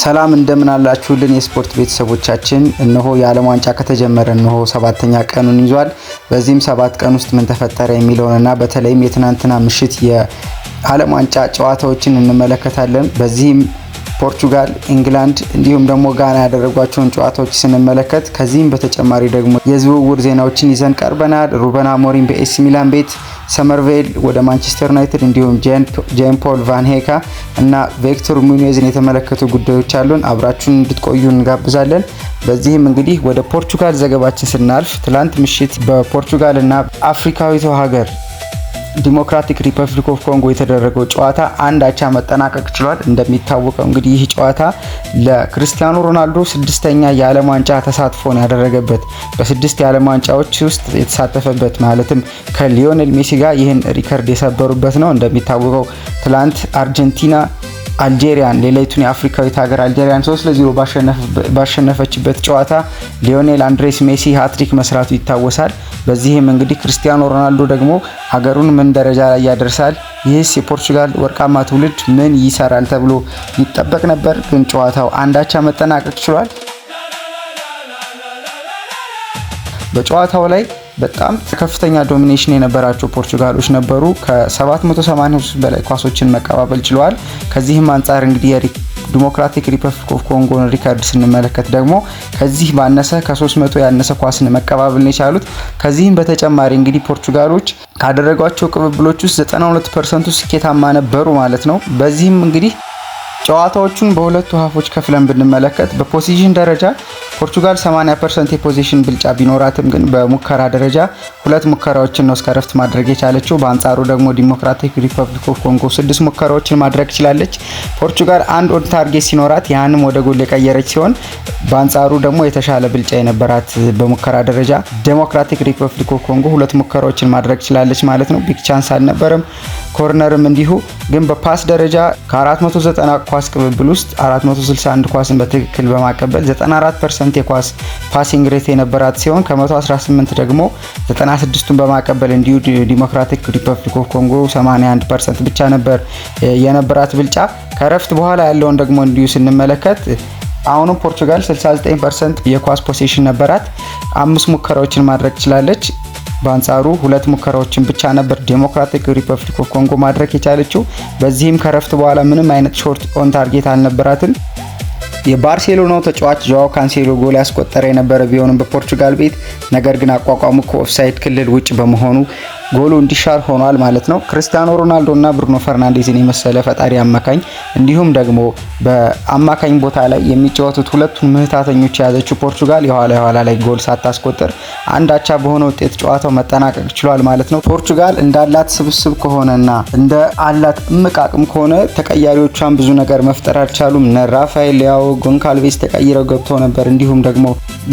ሰላም እንደምን አላችሁልን የስፖርት ቤተሰቦቻችን። እነሆ የዓለም ዋንጫ ከተጀመረ እነሆ 7ኛ ቀኑን ይዟል። በዚህም 7 ቀን ውስጥ ምን ተፈጠረ የሚለውንና በተለይም የትናንትና ምሽት የዓለም ዋንጫ ጨዋታዎችን እንመለከታለን። በዚህም ፖርቹጋል፣ ኢንግላንድ እንዲሁም ደግሞ ጋና ያደረጓቸውን ጨዋታዎች ስንመለከት ከዚህም በተጨማሪ ደግሞ የዝውውር ዜናዎችን ይዘን ቀርበናል። ሩበን አሞሪም በኤሲ ሚላን ቤት፣ ሰመርቬል ወደ ማንቸስተር ዩናይትድ እንዲሁም ጄን ፖል ቫን ሄካ እና ቪክቶር ሙኒየዝን የተመለከቱ ጉዳዮች አሉን። አብራችሁን እንድትቆዩ እንጋብዛለን። በዚህም እንግዲህ ወደ ፖርቹጋል ዘገባችን ስናልፍ ትላንት ምሽት በፖርቹጋል እና አፍሪካዊቷ ሀገር ዲሞክራቲክ ሪፐብሊክ ኦፍ ኮንጎ የተደረገው ጨዋታ አንድ አቻ መጠናቀቅ ችሏል። እንደሚታወቀው እንግዲህ ይህ ጨዋታ ለክርስቲያኖ ሮናልዶ 6ኛ የዓለም ዋንጫ ተሳትፎን ያደረገበት በ6 የዓለም ዋንጫዎች ውስጥ የተሳተፈበት ማለትም ከሊዮኔል ሜሲ ጋር ይህን ሪከርድ የሰበሩበት ነው። እንደሚታወቀው ትላንት አርጀንቲና አልጄሪያን ሌላይቱን የአፍሪካዊት ሀገር አልጄሪያን 3-0 ባሸነፈችበት ጨዋታ ሊዮኔል አንድሬስ ሜሲ ሃትሪክ መስራቱ ይታወሳል። በዚህም እንግዲህ ክርስቲያኖ ሮናልዶ ደግሞ ሀገሩን ምን ደረጃ ላይ ያደርሳል፣ ይህስ የፖርቹጋል ወርቃማ ትውልድ ምን ይሰራል ተብሎ ይጠበቅ ነበር። ግን ጨዋታው አንድ አቻ መጠናቀቅ ችሏል። በጨዋታው ላይ በጣም ከፍተኛ ዶሚኔሽን የነበራቸው ፖርቹጋሎች ነበሩ። ከ783 በላይ ኳሶችን መቀባበል ችለዋል። ከዚህም አንጻር እንግዲህ ዲሞክራቲክ ሪፐብሊክ ኦፍ ኮንጎን ሪከርድ ስንመለከት ደግሞ ከዚህ ባነሰ ከ300 ያነሰ ኳስን መቀባበል ነው የቻሉት። ከዚህም በተጨማሪ እንግዲህ ፖርቹጋሎች ካደረጓቸው ቅብብሎች ውስጥ 92% ስኬታማ ነበሩ ማለት ነው። በዚህም እንግዲህ ጨዋታዎቹን በሁለቱ ሀፎች ከፍለን ብንመለከት በፖዚሽን ደረጃ ፖርቹጋል 80% የፖዚሽን ብልጫ ቢኖራትም ግን በሙከራ ደረጃ 2 ሙከራዎችን ነው እስከ ረፍት ማድረግ የቻለችው። በአንጻሩ ደግሞ ዲሞክራቲክ ሪፐብሊክ ኦፍ ኮንጎ 6 ሙከራዎችን ማድረግ ችላለች። ፖርቹጋል አንድ ኦን ታርጌት ሲኖራት ያንም ወደ ጎል የቀየረች ሲሆን በአንጻሩ ደግሞ የተሻለ ብልጫ የነበራት በሙከራ ደረጃ ዲሞክራቲክ ሪፐብሊክ ኦፍ ኮንጎ 2 ሙከራዎችን ማድረግ ችላለች ማለት ነው። ቢግ ቻንስ አልነበረም። ኮርነርም እንዲሁ። ግን በፓስ ደረጃ ከ490 ኳስ ቅብብል ውስጥ 461 ኳስን በትክክል በማቀበል 94% የኳስ ፓሲንግ ሬት የነበራት ሲሆን ከ118 ደግሞ 96ቱን በማቀበል እንዲሁ ዲሞክራቲክ ሪፐብሊክ ኦፍ ኮንጎ 81% ብቻ ነበር የነበራት ብልጫ። ከረፍት በኋላ ያለውን ደግሞ እንዲሁ ስንመለከት አሁንም ፖርቹጋል 69% የኳስ ፖሴሽን ነበራት። 5 ሙከራዎችን ማድረግ ችላለች። በአንጻሩ 2 ሙከራዎችን ብቻ ነበር ዲሞክራቲክ ሪፐብሊክ ኦፍ ኮንጎ ማድረግ የቻለችው። በዚህም ከረፍት በኋላ ምንም አይነት ሾርት ኦን ታርጌት አልነበራትም። የባርሴሎናው ተጫዋች ጆአው ካንሴሎ ጎል ያስቆጠረ የነበረ ቢሆንም በፖርቹጋል ቤት ነገር ግን አቋቋሙ ከኦፍሳይድ ክልል ውጭ በመሆኑ ጎሉ እንዲሻር ሆኗል ማለት ነው። ክርስቲያኖ ሮናልዶ እና ብሩኖ ፈርናንዴዝን የመሰለ ፈጣሪ አማካኝ እንዲሁም ደግሞ በአማካኝ ቦታ ላይ የሚጫወቱት ሁለቱን ምህታተኞች የያዘችው ፖርቹጋል የኋላ ላይ ጎል ሳታስቆጥር አንድ አቻ በሆነ ውጤት ጨዋታው መጠናቀቅ ችሏል ማለት ነው። ፖርቹጋል እንዳላት ስብስብ ከሆነና እንደ አላት እምቅ አቅም ከሆነ ተቀያሪዎቿን ብዙ ነገር መፍጠር አልቻሉም። እነ ራፋኤል ሊያኦ፣ ጎንካልቬስ ተቀይረው ገብተው ነበር። እንዲሁም ደግሞ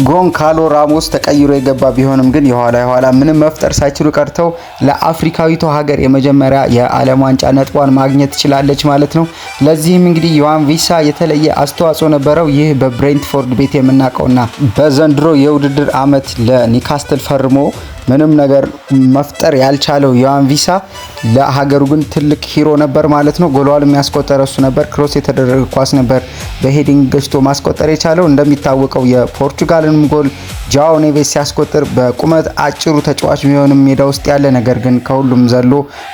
ጎንካሎ ራሞስ ተቀይሮ የገባ ቢሆንም ግን የኋላ ምንም መፍጠር ሳይችሉ ቀርተው ለአፍሪካዊቷ ሀገር የመጀመሪያ የዓለም ዋንጫ ነጥቧን ማግኘት ትችላለች ማለት ነው። ለዚህም እንግዲህ ዮሃን ቪሳ የተለየ አስተዋጽኦ ነበረው። ይህ በብሬንትፎርድ ቤት የምናውቀውና በዘንድሮ የውድድር ዓመት ለኒካስትል ፈርሞ ምንም ነገር መፍጠር ያልቻለው ዮሃን ቪሳ ለሀገሩ ግን ትልቅ ሂሮ ነበር ማለት ነው። ጎሏል የሚያስቆጠረ እሱ ነበር። ክሮስ የተደረገ ኳስ ነበር በሄዲንግ ገጭቶ ማስቆጠር የቻለው። እንደሚታወቀው የፖርቹጋልንም ጎል ጃኦ ኔቬስ ሲያስቆጥር በቁመት አጭሩ ተጫዋች ቢሆንም ሜዳ ውስጥ ያለ ነገር ግን ከሁሉም ዘሎ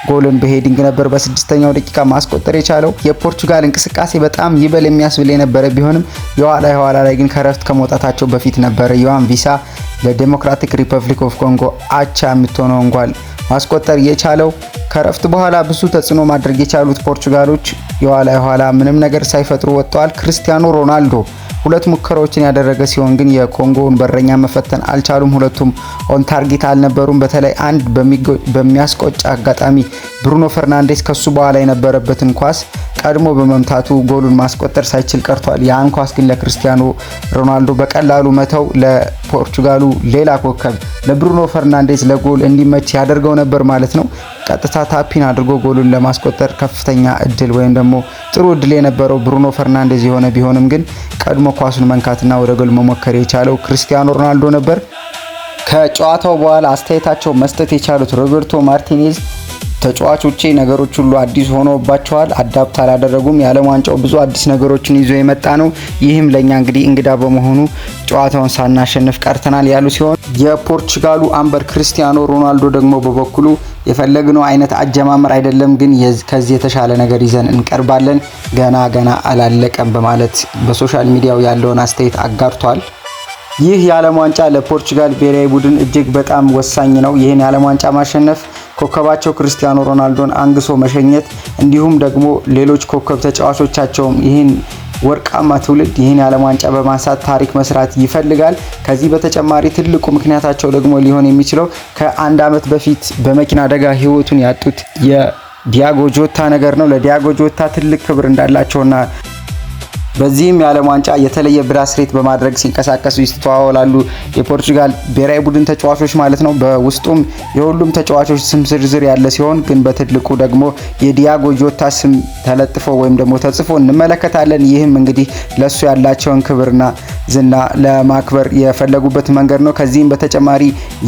ጎልን በሄዲንግ ነበር በ6ኛው ደቂቃ ማስቆጠር የቻለው። የፖርቹጋል እንቅስቃሴ በጣም ይበል የሚያስብል የነበረ ቢሆንም የኋላ ላይ ግን ከረፍት ከመውጣታቸው በፊት ነበረ ዮሃን ቪሳ ለዲሞክራቲክ ሪፐብሊክ ኦፍ ኮንጎ አቻ የምትሆነውን ጎል ማስቆጠር የቻለው። ከረፍት በኋላ ብዙ ተጽዕኖ ማድረግ የቻሉት ፖርቹጋሎች የኋላ ምንም ነገር ሳይፈጥሩ ወጥተዋል። ክርስቲያኖ ሮናልዶ 2 ሙከራዎችን ያደረገ ሲሆን ግን የኮንጎውን በረኛ መፈተን አልቻሉም። ሁለቱም ኦን ታርጌት አልነበሩም። በተለይ አንድ በሚያስቆጭ አጋጣሚ ብሩኖ ፈርናንዴስ ከሱ በኋላ የነበረበትን ኳስ ቀድሞ በመምታቱ ጎሉን ማስቆጠር ሳይችል ቀርቷል። ያን ኳስ ግን ለክርስቲያኖ ሮናልዶ በቀላሉ መተው ለፖርቹጋሉ ሌላ ኮከብ ለብሩኖ ፈርናንዴስ ለጎል እንዲመች ያደርገው ነበር ማለት ነው። ቀጥታ ታፒን አድርጎ ጎሉን ለማስቆጠር ከፍተኛ እድል ወይም ደግሞ ጥሩ እድል የነበረው ብሩኖ ፈርናንዴዝ የሆነ ቢሆንም ግን ቀድሞ ኳሱን መንካትና ወደ ጎል መሞከር የቻለው ክርስቲያኖ ሮናልዶ ነበር። ከጨዋታው በኋላ አስተያየታቸው መስጠት የቻሉት ሮቤርቶ ማርቲኔዝ ተጫዋቾቼ ነገሮች ሁሉ አዲስ ሆኖባቸዋል፣ አዳፕት አላደረጉም። የዓለም ዋንጫው ብዙ አዲስ ነገሮችን ይዞ የመጣ ነው። ይህም ለኛ እንግዲህ እንግዳ በመሆኑ ጨዋታውን ሳናሸንፍ ቀርተናል ያሉ ሲሆን የፖርቹጋሉ አምበር ክርስቲያኖ ሮናልዶ ደግሞ በበኩሉ የፈለግነው አይነት አጀማመር አይደለም፣ ግን ከዚህ የተሻለ ነገር ይዘን እንቀርባለን፣ ገና አላለቀም በማለት በሶሻል ሚዲያው ያለውን አስተያየት አጋርቷል። ይህ የዓለም ዋንጫ ለፖርቹጋል ብሔራዊ ቡድን እጅግ በጣም ወሳኝ ነው። ይህን የዓለም ዋንጫ ማሸነፍ ኮከባቸው ክርስቲያኖ ሮናልዶን አንግሶ መሸኘት እንዲሁም ደግሞ ሌሎች ኮከብ ተጫዋቾቻቸውም ይህን ወርቃማ ትውልድ ይህን የዓለም ዋንጫ በማንሳት ታሪክ መስራት ይፈልጋል። ከዚህ በተጨማሪ ትልቁ ምክንያታቸው ደግሞ ሊሆን የሚችለው ከአንድ ዓመት በፊት በመኪና አደጋ ሕይወቱን ያጡት የዲያጎ ጆታ ነገር ነው። ለዲያጎ ጆታ ትልቅ ክብር እንዳላቸውና በዚህም የዓለም ዋንጫ የተለየ ብራስሌት በማድረግ ሲንቀሳቀሱ ይስተዋወላሉ የፖርቹጋል ብሔራዊ ቡድን ተጫዋቾች ማለት ነው። በውስጡም የሁሉም ተጫዋቾች ስም ዝርዝር ያለ ሲሆን ግን በትልቁ ደግሞ የዲያጎ ጆታ ስም ተለጥፎ ወይም ደግሞ ተጽፎ እንመለከታለን። ይህም እንግዲህ ለሱ ያላቸውን ክብርና ዝና ለማክበር የፈለጉበት መንገድ ነው። ከዚህም በተጨማሪ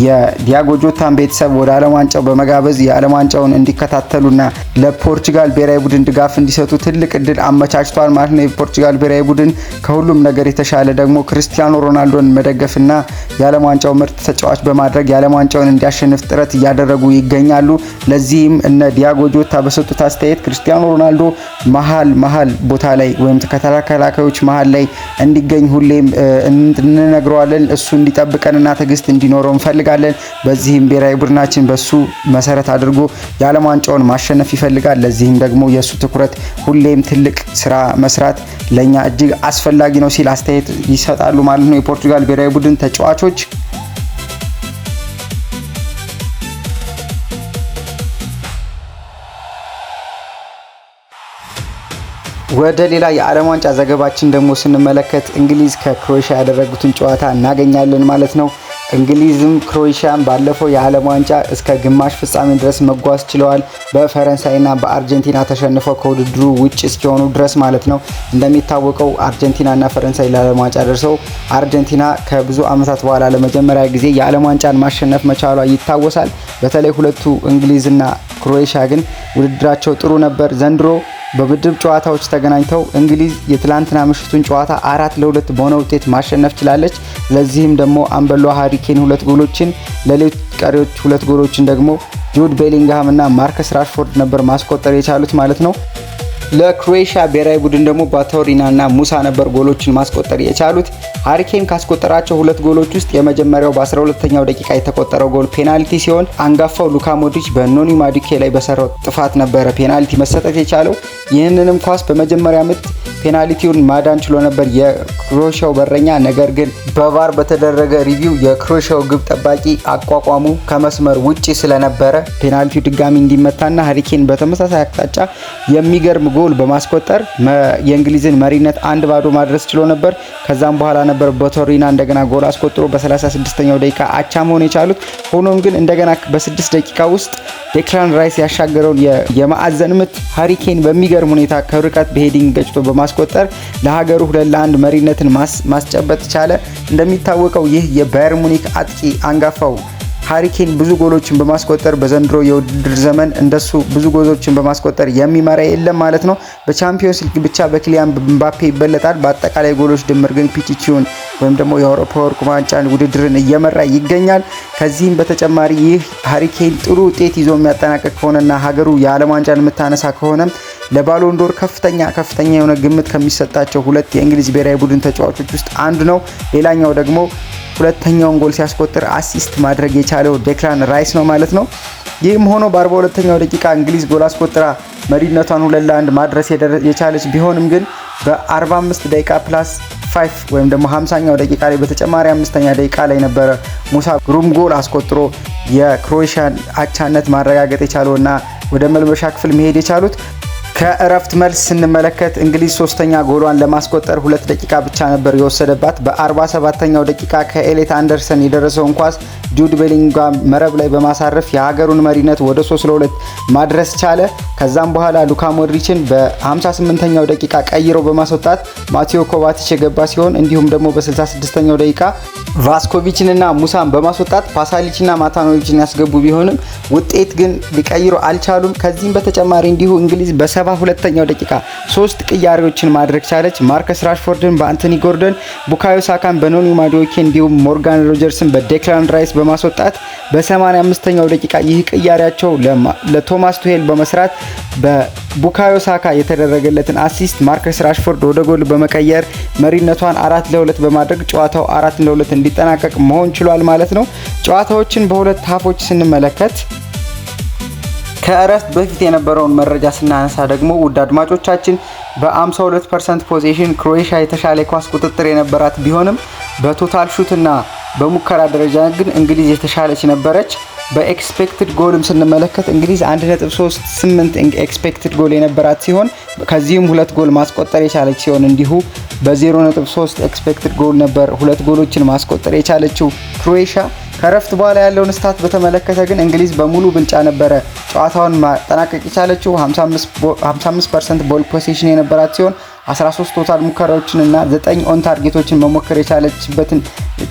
የዲያጎ ጆታን ቤተሰብ ወደ ዓለም ዋንጫው በመጋበዝ የዓለም ዋንጫውን እንዲከታተሉና ለፖርቹጋል ብሔራዊ ቡድን ድጋፍ እንዲሰጡ ትልቅ እድል አመቻችቷል ማለት ነው። የፖርቹጋል ብሔራዊ ቡድን ከሁሉም ነገር የተሻለ ደግሞ ክርስቲያኖ ሮናልዶን መደገፍና የዓለም ዋንጫው ምርጥ ተጫዋች በማድረግ የዓለም ዋንጫውን እንዲያሸንፍ ጥረት እያደረጉ ይገኛሉ። ለዚህም እነ ዲያጎ ጆታ በሰጡት አስተያየት ክርስቲያኖ ሮናልዶ መሀል ቦታ ላይ ወይም ከተከላካዮች መሀል ላይ እንዲገኝ ሁሌም እንነግረዋለን። እሱ እንዲጠብቀንና ትዕግስት እንዲኖረው እንፈልጋለን። በዚህም ብሔራዊ ቡድናችን በሱ መሰረት አድርጎ የዓለም ዋንጫውን ማሸነፍ ይፈልጋል። ለዚህም ደግሞ የሱ ትኩረት ሁሌም ትልቅ ስራ መስራት ለኛ እጅግ አስፈላጊ ነው ሲል አስተያየት ይሰጣሉ ማለት ነው የፖርቹጋል ብሔራዊ ቡድን ተጫዋቾች። ወደ ሌላ የዓለም ዋንጫ ዘገባችን ደግሞ ስንመለከት እንግሊዝ ከክሮኤሽያ ያደረጉትን ጨዋታ እናገኛለን ማለት ነው። እንግሊዝም ክሮኤሽያን ባለፈው የዓለም ዋንጫ እስከ ግማሽ ፍጻሜ ድረስ መጓዝ ችለዋል። በፈረንሳይና በአርጀንቲና ተሸንፈው ከውድድሩ ውጭ እስኪሆኑ ድረስ ማለት ነው። እንደሚታወቀው አርጀንቲናና ፈረንሳይ ለዓለም ዋንጫ ደርሰው አርጀንቲና ከብዙ ዓመታት በኋላ ለመጀመሪያ ጊዜ የዓለም ዋንጫን ማሸነፍ መቻሏ ይታወሳል። በተለይ ሁለቱ እንግሊዝና ክሮኤሽያ ግን ውድድራቸው ጥሩ ነበር። ዘንድሮ በምድብ ጨዋታዎች ተገናኝተው እንግሊዝ የትላንትና ምሽቱን ጨዋታ 4-2 በሆነ ውጤት ማሸነፍ ችላለች። ለዚህም ደግሞ አምበሏ ሃሪ ኬን 2 ጎሎችን ለሌሎች ቀሪዎች 2 ጎሎችን ደግሞ ጁድ ቤሊንግሃም እና ማርከስ ራሽፎርድ ነበር ማስቆጠር የቻሉት ማለት ነው። ለክሮኤሽያ ብሔራዊ ቡድን ደግሞ ባቶሪና እና ሙሳ ነበር ጎሎችን ማስቆጠር የቻሉት። ሃሪ ኬን ካስቆጠራቸው 2 ጎሎች ውስጥ የመጀመሪያው በ12ኛው ደቂቃ የተቆጠረው ጎል ፔናልቲ ሲሆን አንጋፋው ሉካ ሞድሪች በኖኒ ማዱኬ ላይ በሰራው ጥፋት ነበረ ፔናልቲ መሰጠት የቻለው። ይህንንም ኳስ በመጀመሪያ ምት ፔናልቲውን ማዳን ችሎ ነበር የክሮኤሽያው በረኛ። ነገር ግን በቫር በተደረገ ሪቪው የክሮኤሽያው ግብ ጠባቂ አቋቋሙ ከመስመር ውጪ ስለነበረ ፔናልቲው ድጋሚ እንዲመታና ሃሪ ኬን በተመሳሳይ አቅጣጫ የሚገርም ጎል በማስቆጠር የእንግሊዝን መሪነት 1-0 ማድረስ ችሎ ነበር። ከዛም በኋላ ነበር ባቶሪና እንደገና ጎል አስቆጥሮ በ36ኛው ደቂቃ አቻ መሆን የቻሉት። ሆኖም ግን እንደገና በ6 ደቂቃ ውስጥ ዴክላን ራይስ ያሻገረውን የማዕዘን ምት ሃሪ ኬን በሚገርም ሁኔታ ከርቀት በሄዲንግ ገጭቶ በማስቆጠር ለሀገሩ 2-1 መሪነትን ማስጨበጥ ቻለ። እንደሚታወቀው ይህ የባየር ሙኒክ አጥቂ አንጋፋው ሃሪ ኬን ብዙ ጎሎችን በማስቆጠር በዘንድሮ የውድድር ዘመን እንደሱ ብዙ ጎሎችን በማስቆጠር የሚመራ የለም ማለት ነው። በቻምፒዮንስ ሊግ ብቻ በኪሊያን ምባፔ ይበለጣል። በአጠቃላይ ጎሎች ድምር ግን ፒቺቺውን ወይም ደግሞ የአውሮፓ ወርቅ ዋንጫን ውድድርን እየመራ ይገኛል። ከዚህም በተጨማሪ ይህ ሃሪ ኬን ጥሩ ውጤት ይዞ የሚያጠናቀቅ ከሆነና ሀገሩ የዓለም ዋንጫን የምታነሳ ከሆነ ለባሎንዶር ከፍተኛ የሆነ ግምት ከሚሰጣቸው 2 የእንግሊዝ ብሔራዊ ቡድን ተጫዋቾች ውስጥ አንዱ ነው። ሌላኛው ደግሞ ሁለተኛውን ጎል ሲያስቆጥር አሲስት ማድረግ የቻለው ዴክላን ራይስ ነው ማለት ነው። ይህም ሆኖ በ42ኛው ደቂቃ እንግሊዝ ጎል አስቆጥራ መሪነቷን 2-1 ማድረስ የቻለች ቢሆንም ግን በ45 ደቂቃ ፕላስ 5 ወይም ደግሞ 50ኛው ደቂቃ ላይ በተጨማሪ 5ኛ ደቂቃ ላይ ነበረ ሙሳ ግሩም ጎል አስቆጥሮ የክሮኤሽያን አቻነት ማረጋገጥ የቻለውና ወደ መልበሻ ክፍል መሄድ የቻሉት። ከእረፍት መልስ ስንመለከት እንግሊዝ 3ኛ ጎሏን ለማስቆጠር 2 ደቂቃ ብቻ ነበር የወሰደባት። በ47ኛው ደቂቃ ከኤሌት አንደርሰን የደረሰውን ኳስ ጁድ ቤሊንግሃም መረብ ላይ በማሳረፍ የሀገሩን መሪነት ወደ 3-2 ማድረስ ቻለ። ከዛም በኋላ ሉካ ሞድሪችን በ58ኛው ደቂቃ ቀይረው በማስወጣት ማቴዮ ኮቫቲች የገባ ሲሆን እንዲሁም ደግሞ በ66ኛው ደቂቃ ቫስኮቪችንና ሙሳን በማስወጣት ፓሳሊችና ማታኖቪችን ያስገቡ ቢሆንም ውጤት ግን ሊቀይሩ አልቻሉም። ከዚህም በተጨማሪ እንዲሁ እንግሊዝ በ72ኛው ደቂቃ 3 ቅያሬዎችን ማድረግ ቻለች። ማርከስ ራሽፎርድን በአንቶኒ ጎርደን፣ ቡካዮ ሳካን በኖኒ ማዱዌኬ እንዲሁም ሞርጋን ሮጀርስን በዴክላን ራይስ በማስወጣት በ85ኛው ደቂቃ ይህ ቅያሬያቸው ለቶማስ ቱሄል በመስራት በቡካዮ ሳካ የተደረገለትን አሲስት ማርከስ ራሽፎርድ ወደ ጎል በመቀየር መሪነቷን 4-2 በማድረግ ጨዋታው 4-2 እንዲጠናቀቅ መሆን ችሏል ማለት ነው። ጨዋታዎችን በሁለት ሀፎች ስንመለከት ከእረፍት በፊት የነበረውን መረጃ ስናነሳ ደግሞ ውድ አድማጮቻችን በ52% ፖዚሽን ክሮኤሽያ የተሻለ ኳስ ቁጥጥር የነበራት ቢሆንም በቶታል ሹትና በሙከራ ደረጃ ግን እንግሊዝ የተሻለች ነበረች። በኤክስፔክትድ ጎልም ስንመለከት እንግሊዝ 1.38 ኤክስፔክትድ ጎል የነበራት ሲሆን ከዚህም 2 ጎል ማስቆጠር የቻለች ሲሆን እንዲሁ በ0.3 ኤክስፔክትድ ጎል ነበር 2 ጎሎችን ማስቆጠር የቻለችው ክሮኤሽያ። ከረፍት በኋላ ያለውን ስታት በተመለከተ ግን እንግሊዝ በሙሉ ብልጫ ነበረ ጨዋታውን ማጠናቀቅ የቻለችው። 55% ቦል ፖሴሽን የነበራት ሲሆን 13 ቶታል ሙከራዎችን እና 9 ኦን ታርጌቶችን መሞከር የቻለችበትን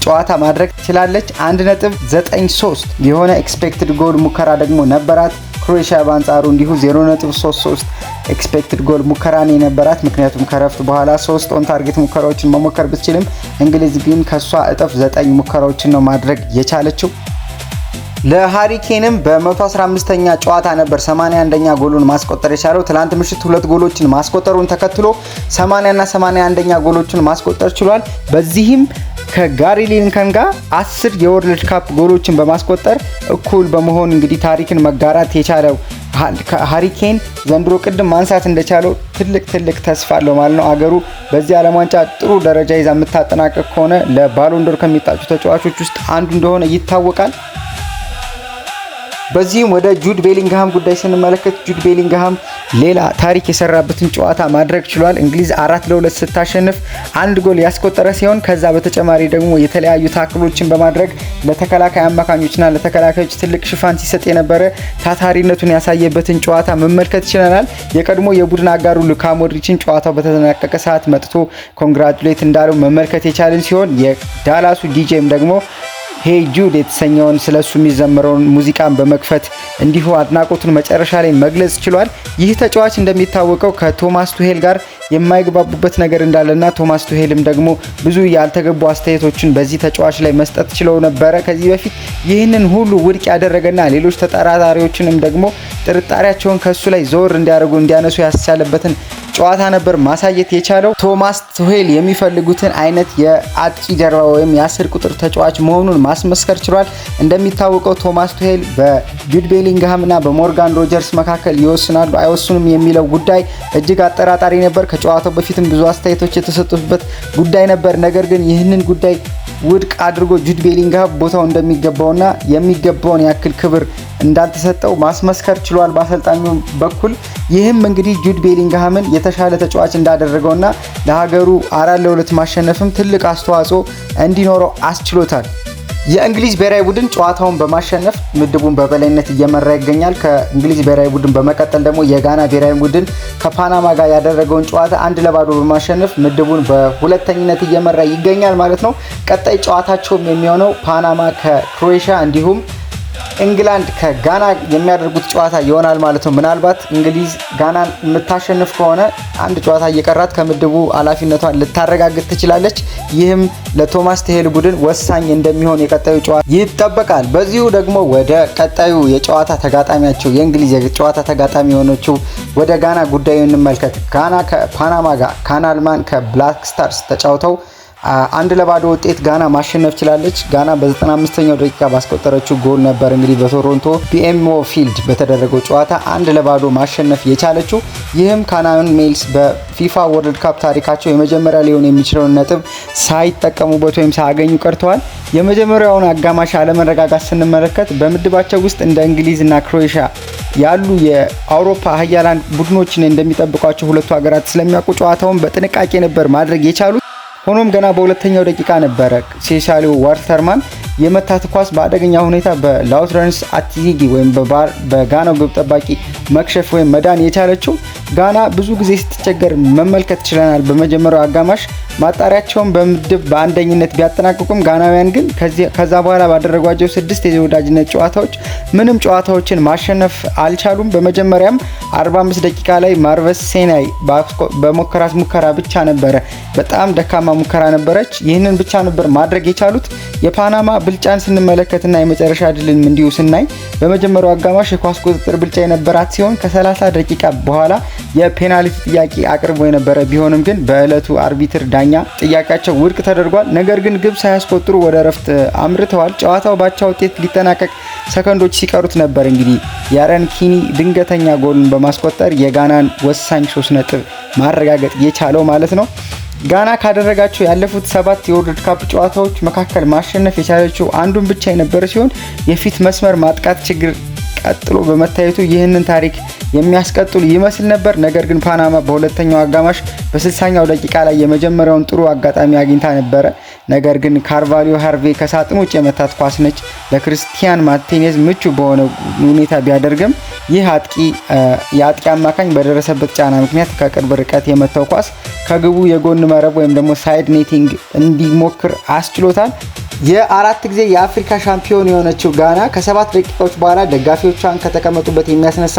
ጨዋታ ማድረግ ችላለች። 1.93 የሆነ ኤክስፔክትድ ጎል ሙከራ ደግሞ ነበራት። ክሮኤሽያ በአንጻሩ እንዲሁ 0.33 ኤክስፔክትድ ጎል ሙከራን የነበራት፣ ምክንያቱም ከረፍት በኋላ 3 ኦን ታርጌት ሙከራዎችን መሞከር ብትችልም እንግሊዝ ግን ከሷ እጥፍ 9 ሙከራዎችን ነው ማድረግ የቻለችው። ለሃሪኬንም በ115ኛ ጨዋታ ነበር 81ኛ ጎሉን ማስቆጠር የቻለው። ትላንት ምሽት 2 ጎሎችን ማስቆጠሩን ተከትሎ 80 እና 81ኛ ጎሎችን ማስቆጠር ችሏል። በዚህም ከጋሪ ሊንከን ጋር 10 የወርልድ ካፕ ጎሎችን በማስቆጠር እኩል በመሆን እንግዲህ ታሪክን መጋራት የቻለው ሃሪኬን ዘንድሮ ቅድም ማንሳት እንደቻለው ትልቅ ተስፋ አለው ማለት ነው። አገሩ በዚህ ዓለም ዋንጫ ጥሩ ደረጃ ይዛ የምታጠናቀቅ ከሆነ ለባሎንዶር ከሚጣጩ ተጫዋቾች ውስጥ አንዱ እንደሆነ ይታወቃል። በዚህም ወደ ጁድ ቤሊንግሃም ጉዳይ ስንመለከት ጁድ ቤሊንግሃም ሌላ ታሪክ የሰራበትን ጨዋታ ማድረግ ችሏል። እንግሊዝ 4-2 ስታሸንፍ 1 ጎል ያስቆጠረ ሲሆን ከዛ በተጨማሪ ደግሞ የተለያዩ ታክሎችን በማድረግ ለተከላካይ አማካኞችና ለተከላካዮች ትልቅ ሽፋን ሲሰጥ የነበረ ታታሪነቱን ያሳየበትን ጨዋታ መመልከት ችለናል። የቀድሞ የቡድን አጋሩ ሉካ ሞድሪችን ጨዋታው በተጠናቀቀ ሰዓት መጥቶ ኮንግራቹሌት እንዳለው መመልከት የቻልን ሲሆን የዳላሱ ዲጄም ደግሞ ሄይ ጁድ የተሰኘውን ስለሱ የሚዘምረውን ሙዚቃን በመክፈት እንዲሁ አድናቆቱን መጨረሻ ላይ መግለጽ ችሏል። ይህ ተጫዋች እንደሚታወቀው ከቶማስ ቱሄል ጋር የማይግባቡበት ነገር እንዳለና ቶማስ ቱሄልም ደግሞ ብዙ ያልተገቡ አስተያየቶችን በዚህ ተጫዋች ላይ መስጠት ችለው ነበረ ከዚህ በፊት። ይህንን ሁሉ ውድቅ ያደረገና ሌሎች ተጠራጣሪዎችንም ደግሞ ጥርጣሬያቸውን ከሱ ላይ ዞር እንዲያደርጉ እንዲያነሱ ያስቻለበትን ጨዋታ ነበር ማሳየት የቻለው። ቶማስ ቱሄል የሚፈልጉትን አይነት የአጥቂ ጀርባ ወይም የ10 ቁጥር ተጫዋች መሆኑን ማስመስከር ችሏል። እንደሚታወቀው ቶማስ ቱሄል በጁድ ቤሊንግሃም እና በሞርጋን ሮጀርስ መካከል ይወስናሉ አይወስኑም የሚለው ጉዳይ እጅግ አጠራጣሪ ነበር። ከጨዋታው በፊትም ብዙ አስተያየቶች የተሰጡበት ጉዳይ ነበር። ነገር ግን ይህንን ጉዳይ ውድቅ አድርጎ ጁድ ቤሊንግሃም ቦታው እንደሚገባውና የሚገባውን ያክል ክብር እንዳልተሰጠው ማስመስከር ችሏል በአሰልጣኙ በኩል። ይህም እንግዲህ ጁድ ቤሊንግሃምን የተሻለ ተጫዋች እንዳደረገውና ለሀገሩ 4-2 ማሸነፍም ትልቅ አስተዋጽኦ እንዲኖረው አስችሎታል። የእንግሊዝ ብሔራዊ ቡድን ጨዋታውን በማሸነፍ ምድቡን በበላይነት እየመራ ይገኛል። ከእንግሊዝ ብሔራዊ ቡድን በመቀጠል ደግሞ የጋና ብሔራዊ ቡድን ከፓናማ ጋር ያደረገውን ጨዋታ 1-0 በማሸነፍ ምድቡን በሁለተኝነት እየመራ ይገኛል ማለት ነው። ቀጣይ ጨዋታቸውም የሚሆነው ፓናማ ከክሮኤሽያ እንዲሁም እንግላንድ ከጋና የሚያደርጉት ጨዋታ ይሆናል ማለት ነው። ምናልባት እንግሊዝ ጋናን የምታሸንፍ ከሆነ አንድ ጨዋታ እየቀራት ከምድቡ ኃላፊነቷን ልታረጋግጥ ትችላለች። ይህም ለቶማስ ቱሄል ቡድን ወሳኝ እንደሚሆን የቀጣዩ ጨዋታ ይጠበቃል። በዚሁ ደግሞ ወደ ቀጣዩ የጨዋታ ተጋጣሚያቸው የእንግሊዝ የጨዋታ ተጋጣሚ የሆነችው ወደ ጋና ጉዳዩ እንመልከት። ጋና ከፓናማ ጋር ካናልማን ከብላክ ስታርስ ተጫውተው 1-0 ውጤት ጋና ማሸነፍ ችላለች። ጋና በ95ኛው ደቂቃ ባስቆጠረችው ጎል ነበር እንግዲህ በቶሮንቶ BMO ፊልድ በተደረገው ጨዋታ 1-0 ማሸነፍ የቻለችው። ይህም ካናን ሜልስ በፊፋ ወርልድ ካፕ ታሪካቸው የመጀመሪያ ሊሆን የሚችለውን ነጥብ ሳይጠቀሙበት ወይም ሳያገኙ ቀርተዋል። የመጀመሪያውን አጋማሽ አለመረጋጋት ስንመለከት በምድባቸው ውስጥ እንደ እንግሊዝና ክሮኤሽያ ያሉ የአውሮፓ ሀያላን ቡድኖችን እንደሚጠብቋቸው ሁለቱ ሀገራት ስለሚያውቁ ጨዋታውን በጥንቃቄ ነበር ማድረግ የቻሉት። ሆኖም ገና በሁለተኛው ደቂቃ ነበረ ሴሳሊዮ ዋልተርማን የመታት ኳስ በአደገኛ ሁኔታ በላውትረንስ አቲጊ ወይም በጋናው ግብ ጠባቂ መክሸፍ ወይም መዳን የቻለችው ጋና ብዙ ጊዜ ስትቸገር መመልከት ችለናል። በመጀመሪያው አጋማሽ ማጣሪያቸውን በምድብ በአንደኝነት ቢያጠናቅቁም ጋናውያን ግን ከዛ በኋላ ባደረጓቸው 6 የወዳጅነት ጨዋታዎች ምንም ጨዋታዎችን ማሸነፍ አልቻሉም። በመጀመሪያም 45 ደቂቃ ላይ ማርቨስ ሴናይ በሞከራት ሙከራ ብቻ ነበረ፣ በጣም ደካማ ሙከራ ነበረች። ይህንን ብቻ ነበር ማድረግ የቻሉት። የፓናማ ብልጫን ስንመለከትና የመጨረሻ ድልን እንዲሁ ስናይ በመጀመሪያው አጋማሽ የኳስ ቁጥጥር ብልጫ የነበራት ሲሆን ከ30 ደቂቃ በኋላ የፔናልቲ ጥያቄ አቅርቦ የነበረ ቢሆንም ግን በእለቱ አርቢትር ዳኛ ጥያቄያቸው ውድቅ ተደርጓል። ነገር ግን ግብ ሳያስቆጥሩ ወደ ረፍት አምርተዋል። ጨዋታው ባቻ ውጤት ሊጠናቀቅ ሰከንዶች ሲቀሩት ነበር እንግዲህ ያረን ኪኒ ድንገተኛ ጎልን በማስቆጠር የጋናን ወሳኝ 3 ነጥብ ማረጋገጥ የቻለው ማለት ነው። ጋና ካደረጋቸው ያለፉት 7 የወርልድ ካፕ ጨዋታዎች መካከል ማሸነፍ የቻለችው አንዱን ብቻ የነበረ ሲሆን የፊት መስመር ማጥቃት ችግር ቀጥሎ በመታየቱ ይህንን ታሪክ የሚያስቀጥሉ ይመስል ነበር። ነገር ግን ፓናማ በሁለተኛው አጋማሽ በ60ኛው ደቂቃ ላይ የመጀመሪያውን ጥሩ አጋጣሚ አግኝታ ነበረ። ነገር ግን ካርቫሊዮ ሃርቬ ከሳጥን ውጭ የመታት ኳስ ነች። ለክርስቲያን ማርቲኔዝ ምቹ በሆነ ሁኔታ ቢያደርግም ይህ የአጥቂ አማካኝ በደረሰበት ጫና ምክንያት ከቅርብ ርቀት የመታው ኳስ ከግቡ የጎን መረብ ወይም ደግሞ ሳይድ ኔቲንግ እንዲሞክር አስችሎታል። የ4 ጊዜ የአፍሪካ ሻምፒዮን የሆነችው ጋና ከ7 ደቂቃዎች በኋላ ደጋፊዎቿን ከተቀመጡበት የሚያስነሳ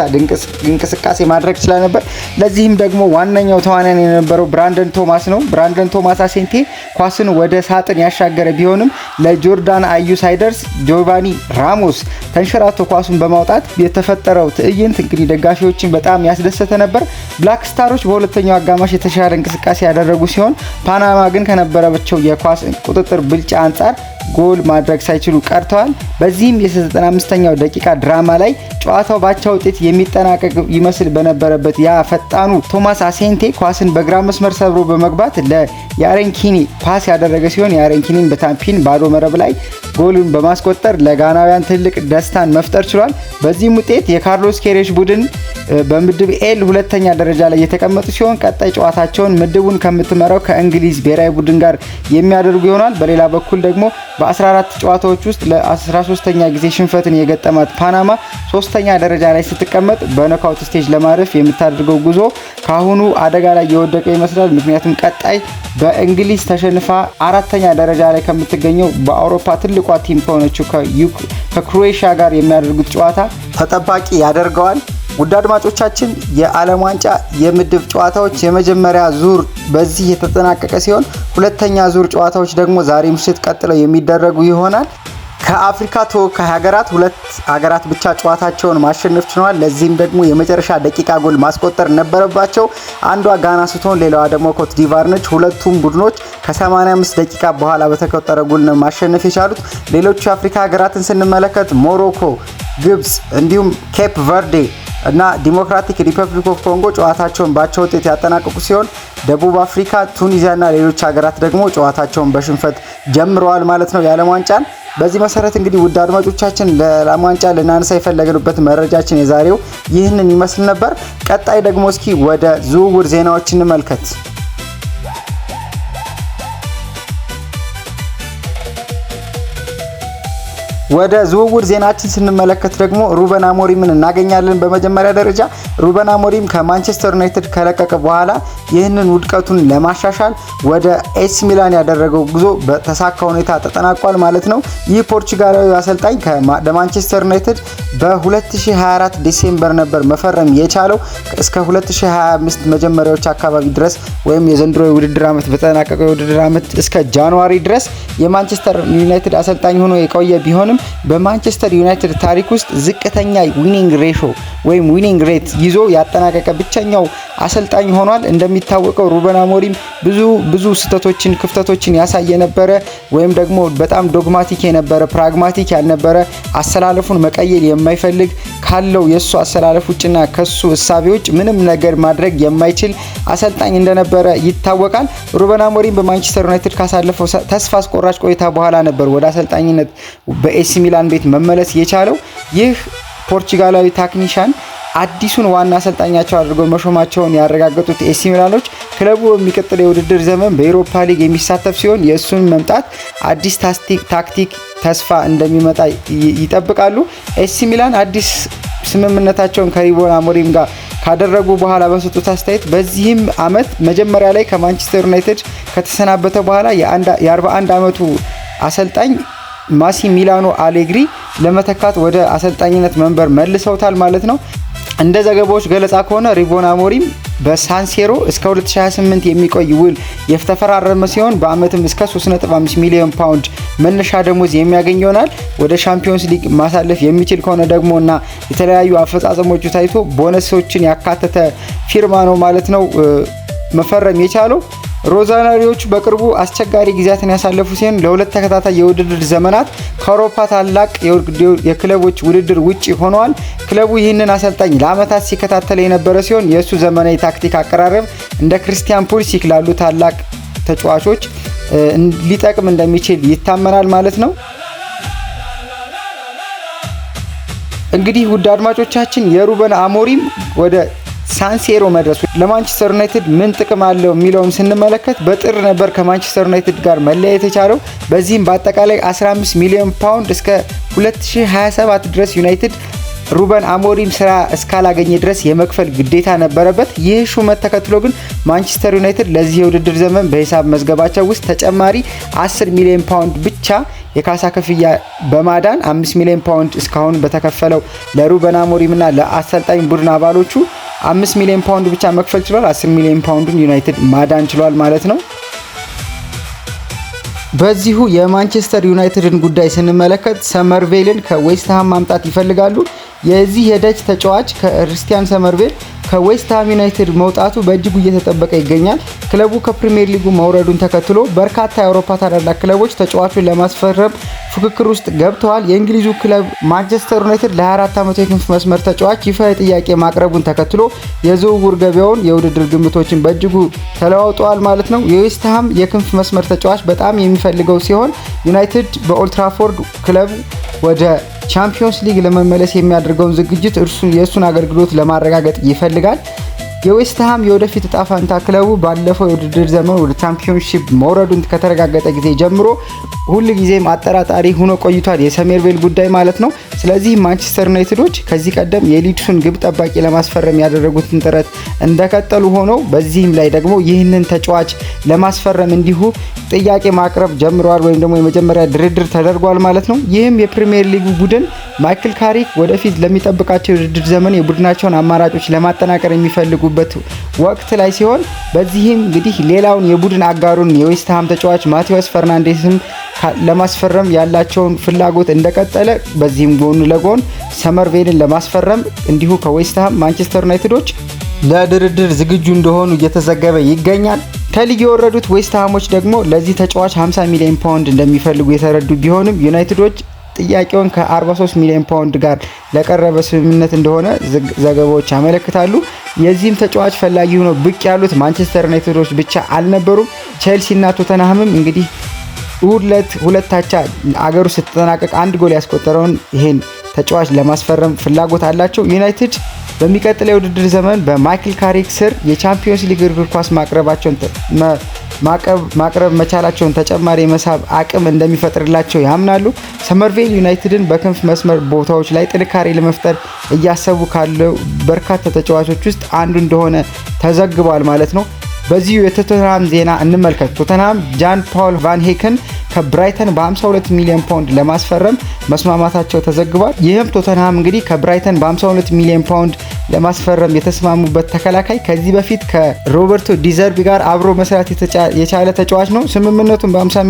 እንቅስቃሴ ማድረግ ችላ ነበር። ለዚህም ደግሞ ዋነኛው ተዋናያን የነበረው ብራንደን ቶማስ ነው። ብራንደን ቶማስ አሴንቴ ኳስን ወደ ሳጥን ያሻገረ ቢሆንም ለጆርዳን አዩ ሳይደርስ ጆቫኒ ራሞስ ተንሸራቶ ኳሱን በማውጣት የተፈጠረው ትዕይንት እንግዲህ ደጋፊዎችን በጣም ያስደሰተ ነበር። ብላክ ስታሮች በሁለተኛው አጋማሽ የተሻለ እንቅስቃሴ ያደረጉ ሲሆን ፓናማ ግን ከነበረባቸው የኳስ ቁጥጥር ብልጫ አንጻር ጎል ማድረግ ሳይችሉ ቀርተዋል። በዚህም የ95ኛው ደቂቃ ድራማ ላይ ጨዋታው ባቻ ውጤት የሚጠናቀቅ ይመስል በነበረበት ያ ፈጣኑ ቶማስ አሴንቴ ኳስን በግራ መስመር ሰብሮ በመግባት ለያሬን ኪኒ ፓስ ያደረገ ሲሆን ያሬን ኪኒን በታምፒን ባዶ መረብ ላይ ጎልን በማስቆጠር ለጋናውያን ትልቅ ደስታን መፍጠር ችሏል። በዚህም ውጤት የካርሎስ ኬሬሽ ቡድን በምድብ ኤል ሁለተኛ ደረጃ ላይ የተቀመጡ ሲሆን ቀጣይ ጨዋታቸውን ምድቡን ከምትመራው ከእንግሊዝ ብሔራዊ ቡድን ጋር የሚያደርጉ ይሆናል። በሌላ በኩል ደግሞ በ14 ጨዋታዎች ውስጥ ለ13ኛ ጊዜ ሽንፈትን የገጠማት ፓናማ 3ኛ ደረጃ ላይ ስትቀመጥ በኖካውት ስቴጅ ለማረፍ የምታደርገው ጉዞ ካሁኑ አደጋ ላይ የወደቀ ይመስላል። ምክንያቱም ቀጣይ በእንግሊዝ ተሸንፋ 4ኛ ደረጃ ላይ ከምትገኘው በአውሮፓ ትልቋ ቲም ከሆነችው ከክሮኤሺያ ጋር የሚያደርጉት ጨዋታ ተጠባቂ ያደርገዋል። ውድ አድማጮቻችን የዓለም ዋንጫ የምድብ ጨዋታዎች የመጀመሪያ ዙር በዚህ የተጠናቀቀ ሲሆን ሁለተኛ ዙር ጨዋታዎች ደግሞ ዛሬ ምሽት ቀጥለው የሚደረጉ ይሆናል። ከአፍሪካ ተወካይ ሀገራት 2 ሀገራት ብቻ ጨዋታቸውን ማሸነፍ ችለዋል። ለዚህም ደግሞ የመጨረሻ ደቂቃ ጎል ማስቆጠር ነበረባቸው። አንዷ ጋና ስትሆን ሌላዋ ደግሞ ኮት ዲቫር ነች። ሁለቱም ቡድኖች ከ85 ደቂቃ በኋላ በተቆጠረ ጎል ነው ማሸነፍ የቻሉት። ሌሎቹ የአፍሪካ ሀገራትን ስንመለከት ሞሮኮ፣ ግብጽ እንዲሁም ኬፕ ቨርዴ እና ዲሞክራቲክ ሪፐብሊክ ኦፍ ኮንጎ ጨዋታቸውን ባቻ ውጤት ያጠናቀቁ ሲሆን ደቡብ አፍሪካ፣ ቱኒዚያ እና ሌሎች ሀገራት ደግሞ ጨዋታቸውን በሽንፈት ጀምረዋል ማለት ነው የዓለም ዋንጫን። በዚህ መሰረት እንግዲህ ውድ አድማጮቻችን ለዓለም ዋንጫ ልናነሳ የፈለግንበት መረጃችን የዛሬው ይህንን ይመስል ነበር። ቀጣይ ደግሞ እስኪ ወደ ዝውውር ዜናዎች እንመልከት። ወደ ዝውውር ዜናችን ስንመለከት ደግሞ ሩበን አሞሪምን እናገኛለን። በመጀመሪያ ደረጃ ሩበን አሞሪም ከማንቸስተር ዩናይትድ ከለቀቀ በኋላ ይህንን ውድቀቱን ለማሻሻል ወደ ኤሲ ሚላን ያደረገው ጉዞ በተሳካ ሁኔታ ተጠናቋል ማለት ነው። ይህ ፖርቹጋላዊ አሰልጣኝ ለማንቸስተር ዩናይትድ በ2024 ዲሴምበር ነበር መፈረም የቻለው። እስከ 2025 መጀመሪያዎች አካባቢ ድረስ ወይም የዘንድሮ የውድድር ዓመት በተጠናቀቀው የውድድር ዓመት እስከ ጃንዋሪ ድረስ የማንቸስተር ዩናይትድ አሰልጣኝ ሆኖ የቆየ ቢሆንም በማንቸስተር ዩናይትድ ታሪክ ውስጥ ዝቅተኛ ዊኒንግ ሬሾ ወይም ዊኒንግ ሬት ይዞ ያጠናቀቀ ብቸኛው አሰልጣኝ ሆኗል። እንደሚታወቀው ሩበን አሞሪም ብዙ ስህተቶችን፣ ክፍተቶችን ያሳየ ነበረ ወይም ደግሞ በጣም ዶግማቲክ የነበረ ፕራግማቲክ ያልነበረ አሰላለፉን መቀየር የማይፈልግ ካለው የሱ አሰላለፍ ውጭና ከሱ እሳቤ ውጭ ምንም ነገር ማድረግ የማይችል አሰልጣኝ እንደነበረ ይታወቃል። ሩበን አሞሪም በማንቸስተር ዩናይትድ ካሳለፈው ተስፋ አስቆራጭ ቆይታ በኋላ ነበር ወደ አሰልጣኝነት በኤሲ ሚላን ቤት መመለስ የቻለው። ይህ ፖርቹጋላዊ ታክኒሻን አዲሱን ዋና አሰልጣኛቸው አድርገው መሾማቸውን ያረጋገጡት ኤሲ ሚላኖች ክለቡ በሚቀጥለው የውድድር ዘመን በዩሮፓ ሊግ የሚሳተፍ ሲሆን የእሱን መምጣት አዲስ ታክቲክ ተስፋ እንደሚመጣ ይጠብቃሉ። ኤሲ ሚላን አዲስ ስምምነታቸውን ከሩበን አሞሪም ጋር ካደረጉ በኋላ በሰጡት አስተያየት በዚህም አመት መጀመሪያ ላይ ከማንቸስተር ዩናይትድ ከተሰናበተ በኋላ የ41 አመቱ አሰልጣኝ ማሲሚሊያኖ አሌግሪ ለመተካት ወደ አሰልጣኝነት መንበር መልሰውታል ማለት ነው። እንደ ዘገባዎች ገለጻ ከሆነ ሩበን አሞሪም በሳንሴሮ እስከ 2028 የሚቆይ ውል የተፈራረመ ሲሆን በአመትም እስከ 3.5 ሚሊዮን ፓውንድ መነሻ ደሞዝ የሚያገኝ ይሆናል። ወደ ሻምፒዮንስ ሊግ ማሳለፍ የሚችል ከሆነ ደግሞ እና የተለያዩ አፈጻጸሞቹ ታይቶ ቦነሶችን ያካተተ ፊርማ ነው ማለት ነው መፈረም የቻለው። ሮዛናሪዎቹ በቅርቡ አስቸጋሪ ጊዜያትን ያሳለፉ ሲሆን ለሁለት ተከታታይ የውድድር ዘመናት ከአውሮፓ ታላቅ የክለቦች ውድድር ውጪ ሆነዋል። ክለቡ ይህንን አሰልጣኝ ለአመታት ሲከታተል የነበረ ሲሆን የእሱ ዘመናዊ ታክቲክ አቀራረብ እንደ ክሪስቲያን ፑሊሲክ ላሉ ታላቅ ተጫዋቾች ሊጠቅም እንደሚችል ይታመናል ማለት ነው። እንግዲህ ውድ አድማጮቻችን የሩበን አሞሪም ወደ ሳንሴሮ መድረሱ ለማንቸስተር ዩናይትድ ምን ጥቅም አለው የሚለውን ስንመለከት በጥር ነበር ከማንቸስተር ዩናይትድ ጋር መለያየት የቻለው። በዚህም በአጠቃላይ 15 ሚሊዮን ፓውንድ እስከ 2027 ድረስ ዩናይትድ ሩበን አሞሪም ስራ እስካላገኘ ድረስ የመክፈል ግዴታ ነበረበት። ይህ ሹመት ተከትሎ ግን ማንቸስተር ዩናይትድ ለዚህ የውድድር ዘመን በሂሳብ መዝገባቸው ውስጥ ተጨማሪ 10 ሚሊዮን ፓውንድ ብቻ የካሳ ክፍያ በማዳን 5 ሚሊዮን ፓውንድ እስካሁን በተከፈለው ለሩበን አሞሪም እና ለአሰልጣኝ ቡድን አባሎቹ 5 ሚሊዮን ፓውንድ ብቻ መክፈል ችሏል። 10 ሚሊዮን ፓውንዱን ዩናይትድ ማዳን ችሏል ማለት ነው። በዚሁ የማንቸስተር ዩናይትድን ጉዳይ ስንመለከት ሰመርቬልን ከዌስትሃም ማምጣት ይፈልጋሉ። የዚህ የደች ተጫዋች ክርስቲያን ሰመርቬል ከዌስትሃም ዩናይትድ መውጣቱ በእጅጉ እየተጠበቀ ይገኛል። ክለቡ ከፕሪሚየር ሊጉ መውረዱን ተከትሎ በርካታ የአውሮፓ ታላላቅ ክለቦች ተጫዋቹን ለማስፈረም ፉክክር ውስጥ ገብተዋል። የእንግሊዙ ክለብ ማንቸስተር ዩናይትድ ለ24 ዓመቱ የክንፍ መስመር ተጫዋች ይፋ ጥያቄ ማቅረቡን ተከትሎ የዝውውር ገበያውን የውድድር ግምቶችን በእጅጉ ተለዋውጠዋል ማለት ነው። የዌስትሃም የክንፍ መስመር ተጫዋች በጣም የሚፈልገው ሲሆን ዩናይትድ በኦልትራፎርድ ክለቡ ወደ ቻምፒዮንስ ሊግ ለመመለስ የሚያደርገውን ዝግጅት የእሱን አገልግሎት ለማረጋገጥ ይፈልጋል። የዌስትሃም የወደፊት እጣ ፈንታ ክለቡ ባለፈው የውድድር ዘመን ወደ ቻምፒዮንሺፕ መውረዱን ከተረጋገጠ ጊዜ ጀምሮ ሁልጊዜም አጠራጣሪ ሆኖ ቆይቷል፣ የሰሜርቬል ጉዳይ ማለት ነው። ስለዚህ ማንቸስተር ዩናይትዶች ከዚህ ቀደም የሊድሱን ግብ ጠባቂ ለማስፈረም ያደረጉትን ጥረት እንደቀጠሉ ሆነው በዚህም ላይ ደግሞ ይህንን ተጫዋች ለማስፈረም እንዲሁ ጥያቄ ማቅረብ ጀምረዋል፣ ወይም ደግሞ የመጀመሪያ ድርድር ተደርጓል ማለት ነው። ይህም የፕሪሚየር ሊግ ቡድን ማይክል ካሪክ ወደፊት ለሚጠብቃቸው የውድድር ዘመን የቡድናቸውን አማራጮች ለማጠናከር የሚፈልጉበት ወቅት ላይ ሲሆን በዚህም እንግዲህ ሌላውን የቡድን አጋሩን የዌስትሃም ተጫዋች ማቴዎስ ፈርናንዴስን ለማስፈረም ያላቸውን ፍላጎት እንደቀጠለ፣ በዚህም ጎን ለጎን ሰመርቬልን ለማስፈረም እንዲሁ ከዌስትሃም ማንቸስተር ዩናይትዶች ለድርድር ዝግጁ እንደሆኑ እየተዘገበ ይገኛል። ከሊግ የወረዱት ዌስትሃሞች ደግሞ ለዚህ ተጫዋች 50 ሚሊዮን ፓውንድ እንደሚፈልጉ የተረዱ ቢሆንም ዩናይትዶች ጥያቄውን ከ43 ሚሊዮን ፓውንድ ጋር ለቀረበ ስምምነት እንደሆነ ዘገባዎች ያመለክታሉ። የዚህም ተጫዋች ፈላጊ ሆነው ብቅ ያሉት ማንቸስተር ዩናይትዶች ብቻ አልነበሩም። ቼልሲ እና ቶተንሃምም እንግዲህ ሁለት አቻ አገሩ ስትጠናቀቅ አንድ ጎል ያስቆጠረውን ይሄን ተጫዋች ለማስፈረም ፍላጎት አላቸው። ዩናይትድ በሚቀጥለው የውድድር ዘመን በማይክል ካሪክ ስር የቻምፒዮንስ ሊግ እግር ኳስ ማቅረብ መቻላቸውን ተጨማሪ የመሳብ አቅም እንደሚፈጥርላቸው ያምናሉ። ሰመርቬል ዩናይትድን በክንፍ መስመር ቦታዎች ላይ ጥንካሬ ለመፍጠር እያሰቡ ካለው በርካታ ተጫዋቾች ውስጥ አንዱ እንደሆነ ተዘግቧል ማለት ነው። በዚሁ የቶተንሃም ዜና እንመልከት። ቶተንሃም ጃን ፖል ቫን ሄከን ከብራይተን በ52 ሚሊዮን ፓውንድ ለማስፈረም መስማማታቸው ተዘግቧል። ይህም ቶተንሃም እንግዲህ ከብራይተን በ52 ሚሊዮን ፓውንድ ለማስፈረም የተስማሙበት ተከላካይ ከዚህ በፊት ከሮበርቶ ዲዘርቢ ጋር አብሮ መስራት የቻለ ተጫዋች ነው። ስምምነቱን በ52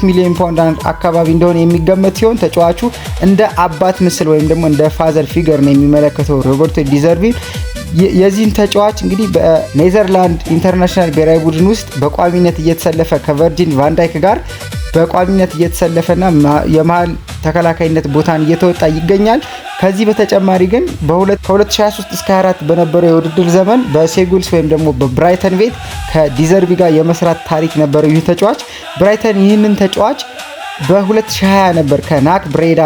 ሚሊዮን ፓውንድ አካባቢ እንደሆነ የሚገመት ሲሆን ተጫዋቹ እንደ አባት ምስል ወይም ደግሞ እንደ ፋዘር ፊገር ነው የሚመለከተው ሮበርቶ ዲዘርቢ። የዚህን ተጫዋች እንግዲህ በኔዘርላንድ ኢንተርናሽናል ብሔራዊ ቡድን ውስጥ በቋሚነት እየተሰለፈ ከቨርጂል ቫን ዳይክ ጋር በቋሚነት እየተሰለፈና የመሃል ተከላካይነት ቦታን እየተወጣ ይገኛል። ከዚህ በተጨማሪ ግን ከ2023 እስከ 24 በነበረው የውድድር ዘመን በሴጉልስ ወይም ደግሞ በብራይተን ቤት ከዲዘርቢ ጋር የመስራት ታሪክ ነበረው። ይህ ተጫዋች ብራይተን ይህንን ተጫዋች በ2020 ነበር ከናክ ብሬዳ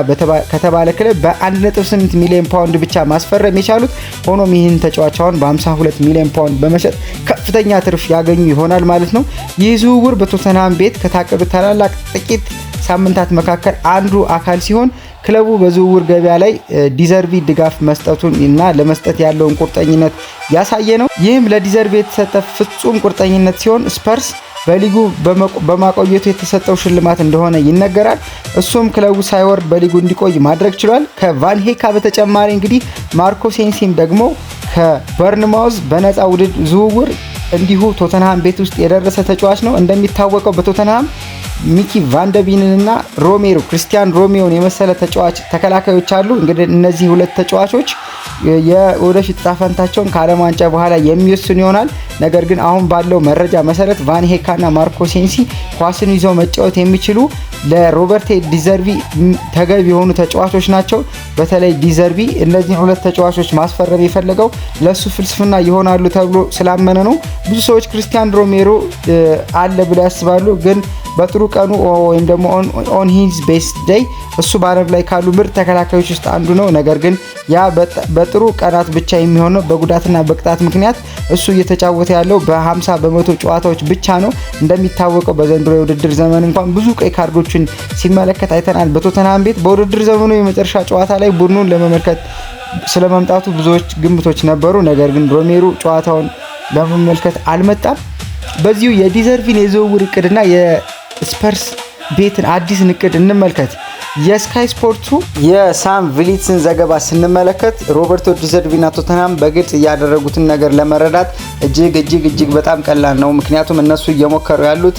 ከተባለ ክለብ በ1.8 ሚሊዮን ፓውንድ ብቻ ማስፈረም የቻሉት። ሆኖም ይህን ተጫዋች አሁን በ52 ሚሊዮን ፓውንድ በመሸጥ ከፍተኛ ትርፍ ያገኙ ይሆናል ማለት ነው። ይህ ዝውውር በቶተንሃም ቤት ከታቀዱ ታላላቅ ጥቂት ሳምንታት መካከል አንዱ አካል ሲሆን ክለቡ በዝውውር ገበያ ላይ ዲዘርቪ ድጋፍ መስጠቱን እና ለመስጠት ያለውን ቁርጠኝነት ያሳየ ነው። ይህም ለዲዘርቪ የተሰጠ ፍጹም ቁርጠኝነት ሲሆን ስፐርስ በሊጉ በማቆየቱ የተሰጠው ሽልማት እንደሆነ ይነገራል። እሱም ክለቡ ሳይወርድ በሊጉ እንዲቆይ ማድረግ ችሏል። ከቫን ሄካ በተጨማሪ እንግዲህ ማርኮ ሴንሲም ደግሞ ከበርንማውዝ በነፃ ዝውውር እንዲሁ ቶተንሃም ቤት ውስጥ የደረሰ ተጫዋች ነው። እንደሚታወቀው በቶተንሃም ሚኪ ቫንደቢንን እና ክሪስቲያን ሮሜዮን የመሰለ ተከላካዮች አሉ። እንግዲህ እነዚህ ሁለት ተጫዋቾች የወደፊት ዕጣ ፈንታቸውን ከዓለም ዋንጫ በኋላ የሚወስኑ ይሆናል። ነገር ግን አሁን ባለው መረጃ መሰረት ቫን ሄካ እና ማርኮ ሴንሲ ኳስን ይዘው መጫወት የሚችሉ ለሮበርት ዲዘርቪ ተገቢ የሆኑ ተጫዋቾች ናቸው። በተለይ ዲዘርቪ እነዚህ ሁለት ተጫዋቾች ማስፈረም የፈለገው ለሱ ፍልስፍና ይሆናሉ ተብሎ ስላመነ ነው። ብዙ ሰዎች ክሪስቲያን ሮሜሮ አለ ብለው ያስባሉ፣ ግን በጥሩ ቀኑ ወይም ደግሞ ኦን ሂዝ ቤስት ዴይ እሱ በዓለም ላይ ካሉ ምርጥ ተከላካዮች ውስጥ አንዱ ነው። ነገር ግን ያ በጥሩ ቀናት ብቻ የሚሆነው በጉዳትና በቅጣት ምክንያት እሱ እየተጫወተ ያለው በ50 በመቶ ጨዋታዎች ብቻ ነው። እንደሚታወቀው በዘንድሮ የውድድር ዘመን እንኳን ብዙ ቀይ ካርዶችን ሲመለከት አይተናል። በቶተንሃም ቤት በውድድር ዘመኑ የመጨረሻ ጨዋታ ላይ ቡድኑን ለመመልከት ስለመምጣቱ ብዙዎች ግምቶች ነበሩ። ነገር ግን ሮሜሮ ጨዋታውን ለመመልከት አልመጣም። በዚሁ የዲዘርቪን የዝውውር እቅድና የስፐርስ ቤትን አዲስ እቅድ እንመልከት። የስካይ ስፖርቱ የሳም ቪሊትስን ዘገባ ስንመለከት ሮበርቶ ዲዘርቪና ቶተንሃም በግልጽ እያደረጉትን ነገር ለመረዳት እጅግ በጣም ቀላል ነው። ምክንያቱም እነሱ እየሞከሩ ያሉት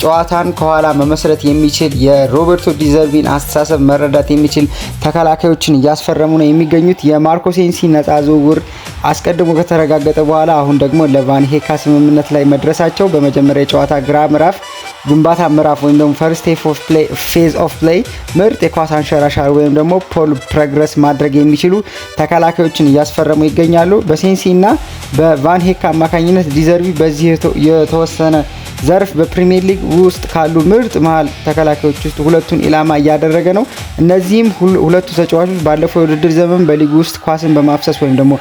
ጨዋታን ከኋላ መመስረት የሚችል የሮበርቶ ዲዘርቪን አስተሳሰብ መረዳት የሚችል ተከላካዮችን እያስፈረሙ ነው የሚገኙት። የማርኮ ሴንሲ ነፃ ዝውውር አስቀድሞ ከተረጋገጠ በኋላ አሁን ደግሞ ለቫን ሄካ ስምምነት ላይ መድረሳቸው በመጀመሪያ የጨዋታ ግንባታ ምዕራፍ ወይም ደግሞ ፈርስት ፌዝ ኦፍ ፕሌይ ምርጥ የኳስ አንሸራሻሪ ወይም ደግሞ ፖል ፕሮግረስ ማድረግ የሚችሉ ተከላካዮችን እያስፈረሙ ይገኛሉ። በሴንሲ እና በቫን ሄካ አማካኝነት ዲዘርቪ በዚህ የተወሰነ ዘርፍ በፕሪሚየር ሊግ ውስጥ ካሉ ምርጥ መሃል ተከላካዮች ውስጥ ሁለቱን ኢላማ እያደረገ ነው። እነዚህም ሁለቱ ተጫዋቾች ባለፈው የውድድር ዘመን በሊግ ውስጥ ኳስን በማፍሰስ ወይም ደግሞ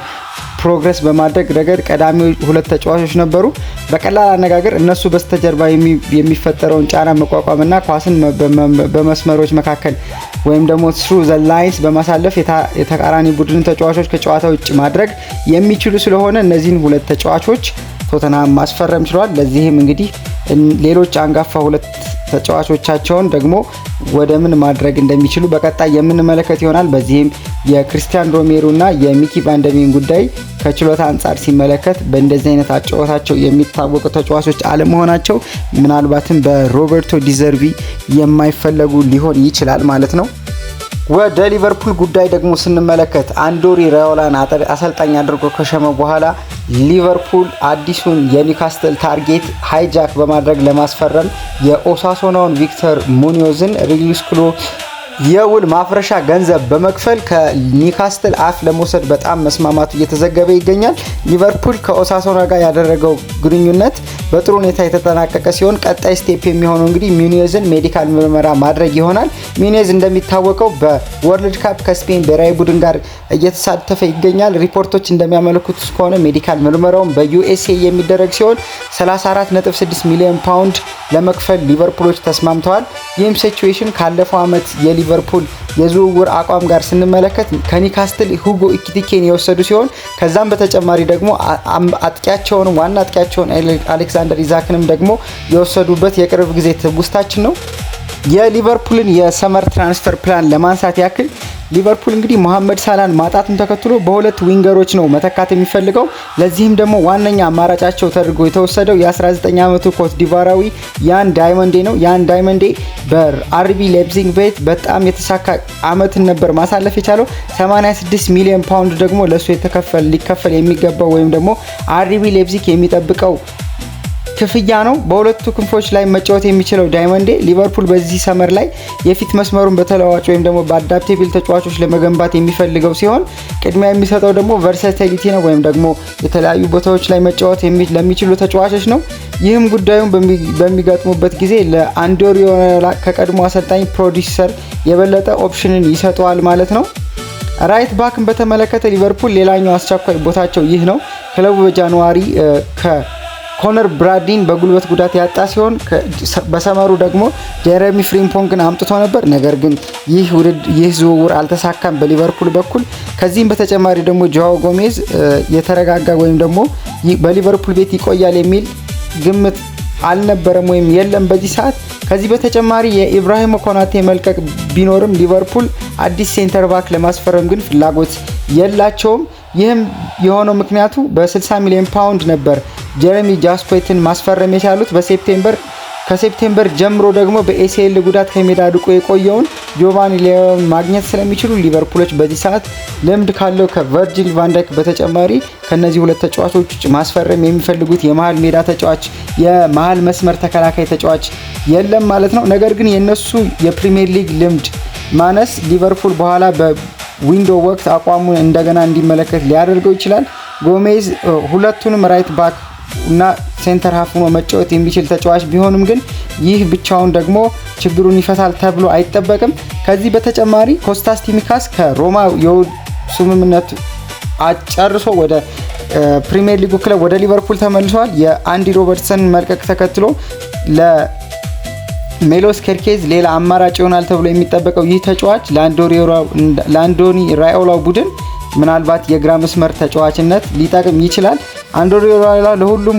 ፕሮግረስ በማድረግ ረገድ ቀዳሚ ሁለት ተጫዋቾች ነበሩ። በቀላል አነጋገር እነሱ በስተጀርባ የሚፈጠረውን ጫና መቋቋምና ኳስን በመስመሮች መካከል ወይም ደግሞ through the lines በማሳለፍ የተቃራኒ ቡድን ተጫዋቾች ከጨዋታ ውጭ ማድረግ የሚችሉ ስለሆነ እነዚህን ሁለት ተጫዋቾች ቶተንሃም ማስፈረም ችሏል። ለዚህም እንግዲህ ሌሎች አንጋፋ ሁለት ተጫዋቾቻቸውን ደግሞ ወደ ምን ማድረግ እንደሚችሉ በቀጣይ የምንመለከት ይሆናል። በዚህም የክሪስቲያን ሮሜሮ እና የሚኪ ቫንደቢን ጉዳይ ከችሎታ አንጻር ሲመለከት በእንደዚህ አይነት አጨዋወታቸው የሚታወቁ ተጫዋቾች አለመሆናቸው ምናልባትም በሮበርቶ ዲዘርቪ የማይፈለጉ ሊሆን ይችላል ማለት ነው። ወደ ሊቨርፑል ጉዳይ ደግሞ ስንመለከት አንዶሪ ራዮላን አሰልጣኝ አድርጎ ከሸመ በኋላ ሊቨርፑል አዲሱን የኒውካስትል ታርጌት ሃይጃክ በማድረግ ለማስፈረም የኦሳሶናውን ቪክተር ሙኒዮዝን ሪሊስ ክሎ የውል ማፍረሻ ገንዘብ በመክፈል ከኒውካስትል አፍ ለመውሰድ በጣም መስማማቱ እየተዘገበ ይገኛል። ሊቨርፑል ከኦሳሶና ጋር ያደረገው ግንኙነት በጥሩ ሁኔታ የተጠናቀቀ ሲሆን ቀጣይ ስቴፕ የሚሆነው እንግዲህ ሙኒዮዝን ሜዲካል ምርመራ ማድረግ ይሆናል። ሙኒዮዝ እንደሚታወቀው በወርልድ ካፕ ከስፔን ብሔራዊ ቡድን ጋር እየተሳተፈ ይገኛል። ሪፖርቶች እንደሚያመለክቱት ከሆነ ሜዲካል ምርመራውን በዩኤስኤ የሚደረግ ሲሆን 34.6 ሚሊዮን ፓውንድ ለመክፈል ሊቨርፑሎች ተስማምተዋል። ይህም ሲቹዌሽን ካለፈው ዓመት የሊቨርፑል የዝውውር አቋም ጋር ስንመለከት ከኒውካስትል ሁጎ ኢኪቲኬን የወሰዱ ሲሆን ከዛም በተጨማሪ ደግሞ ዋና አጥቂያቸውን አሌክሳንደር ኢዛክንም ደግሞ የወሰዱበት የቅርብ ጊዜ ትውስታችን ነው። የሊቨርፑልን የሰመር ትራንስፈር ፕላን ለማንሳት ያክል ሊቨርፑል እንግዲህ መሐመድ ሳላን ማጣቱን ተከትሎ በሁለት ዊንገሮች ነው መተካት የሚፈልገው። ለዚህም ደግሞ ዋነኛ አማራጫቸው ተደርጎ የተወሰደው የ19 ዓመቱ ኮት ዲቫራዊ ያን ዳይመንዴ ነው። ያን ዳይመንዴ በአርቢ ሌፕዚግ ቤት በጣም የተሳካ አመትን ነበር ማሳለፍ የቻለው። 86 ሚሊዮን ፓውንድ ደግሞ ለሱ ሊከፈል የሚገባው ወይም ደግሞ አርቢ ሌፕዚግ የሚጠብቀው ክፍያ ነው። በሁለቱ ክንፎች ላይ መጫወት የሚችለው ዳይመንዴ ሊቨርፑል በዚህ ሰመር ላይ የፊት መስመሩን በተለዋዋጭ ወይም ደግሞ በአዳፕቴብል ተጫዋቾች ለመገንባት የሚፈልገው ሲሆን ቅድሚያ የሚሰጠው ደግሞ ቨርሳቲሊቲ ነው ወይም ደግሞ የተለያዩ ቦታዎች ላይ መጫወት ለሚችሉ ተጫዋቾች ነው። ይህም ጉዳዩን በሚገጥሙበት ጊዜ ለአንዶሪ ራዮላ ከቀድሞ አሰልጣኝ ፕሮዲውሰር የበለጠ ኦፕሽንን ይሰጠዋል ማለት ነው። ራይት ባክን በተመለከተ ሊቨርፑል ሌላኛው አስቸኳይ ቦታቸው ይህ ነው። ክለቡ በጃንዋሪ ኮነር ብራድሊን በጉልበት ጉዳት ያጣ ሲሆን በሰመሩ ደግሞ ጀረሚ ፍሪምፖንግን አምጥቶ ነበር። ነገር ግን ይህ ዝውውር አልተሳካም በሊቨርፑል በኩል። ከዚህም በተጨማሪ ደግሞ ጆዋው ጎሜዝ የተረጋጋ ወይም ደግሞ በሊቨርፑል ቤት ይቆያል የሚል ግምት አልነበረም ወይም የለም በዚህ ሰዓት። ከዚህ በተጨማሪ የኢብራሂም ኮናቴ መልቀቅ ቢኖርም ሊቨርፑል አዲስ ሴንተር ባክ ለማስፈረም ግን ፍላጎት የላቸውም። ይህም የሆነው ምክንያቱ በ60 ሚሊዮን ፓውንድ ነበር ጀረሚ ጃስፔትን ማስፈረም የቻሉት ከሴፕቴምበር ጀምሮ ደግሞ በኤሲኤል ጉዳት ከሜዳ ርቆ የቆየውን ጆቫኒ ሌዮን ማግኘት ስለሚችሉ ሊቨርፑሎች በዚህ ሰዓት ልምድ ካለው ከቨርጂል ቫንዳይክ በተጨማሪ ከነዚህ ሁለት ተጫዋቾች ውጭ ማስፈረም የሚፈልጉት የመሃል ሜዳ ተጫዋች የመሃል መስመር ተከላካይ ተጫዋች የለም ማለት ነው። ነገር ግን የነሱ የፕሪሚየር ሊግ ልምድ ማነስ ሊቨርፑል በኋላ በዊንዶ ወቅት አቋሙን እንደገና እንዲመለከት ሊያደርገው ይችላል። ጎሜዝ ሁለቱንም ራይት ባክ እና ሴንተር ሃፍ ሆኖ መጫወት የሚችል ተጫዋች ቢሆንም ግን ይህ ብቻውን ደግሞ ችግሩን ይፈታል ተብሎ አይጠበቅም። ከዚህ በተጨማሪ ኮስታስ ቲሚካስ ከሮማ የውል ስምምነት አጨርሶ ወደ ፕሪሚየር ሊጉ ክለብ ወደ ሊቨርፑል ተመልሷል። የአንዲ ሮበርትሰን መልቀቅ ተከትሎ ለሜሎስ ኬርኬዝ ሌላ አማራጭ ይሆናል ተብሎ የሚጠበቀው ይህ ተጫዋች ለአንዶኒ ራዮላው ቡድን ምናልባት የግራ መስመር ተጫዋችነት ሊጠቅም ይችላል። አንዶኒ ራዮላ ለሁሉም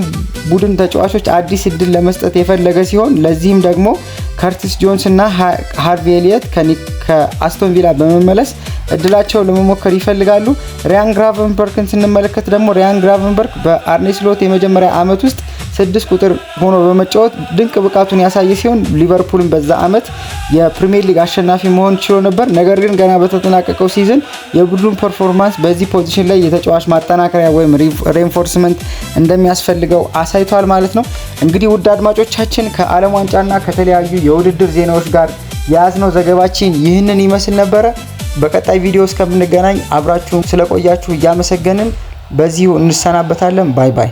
ቡድን ተጫዋቾች አዲስ እድል ለመስጠት የፈለገ ሲሆን ለዚህም ደግሞ ከርቲስ ጆንስ እና ሃርቪ ኤሊየት ከአስቶን ቪላ በመመለስ እድላቸው ለመሞከር ይፈልጋሉ። ሪያን ግራቨንበርግን ስንመለከት ደግሞ ሪያን ግራቨንበርግ በአርኔ ስሎት የመጀመሪያ ዓመት ውስጥ 6 ቁጥር ሆኖ በመጫወት ድንቅ ብቃቱን ያሳየ ሲሆን ሊቨርፑልን በዛ ዓመት የፕሪሚየር ሊግ አሸናፊ መሆን ችሎ ነበር። ነገር ግን ገና በተጠናቀቀው ሲዝን የቡድኑን ፐርፎርማንስ በዚህ ፖዚሽን ላይ የተጫዋች ማጠናከሪያ ወይም ሬንፎርስመንት እንደሚያስፈልገው አሳይቷል ማለት ነው። እንግዲህ ውድ አድማጮቻችን ከዓለም ዋንጫና ከተለያዩ የውድድር ዜናዎች ጋር የያዝነው ዘገባችን ይህንን ይመስል ነበረ። በቀጣይ ቪዲዮ እስከምንገናኝ አብራችሁን ስለቆያችሁ እያመሰገንን በዚሁ እንሰናበታለን። ባይ ባይ።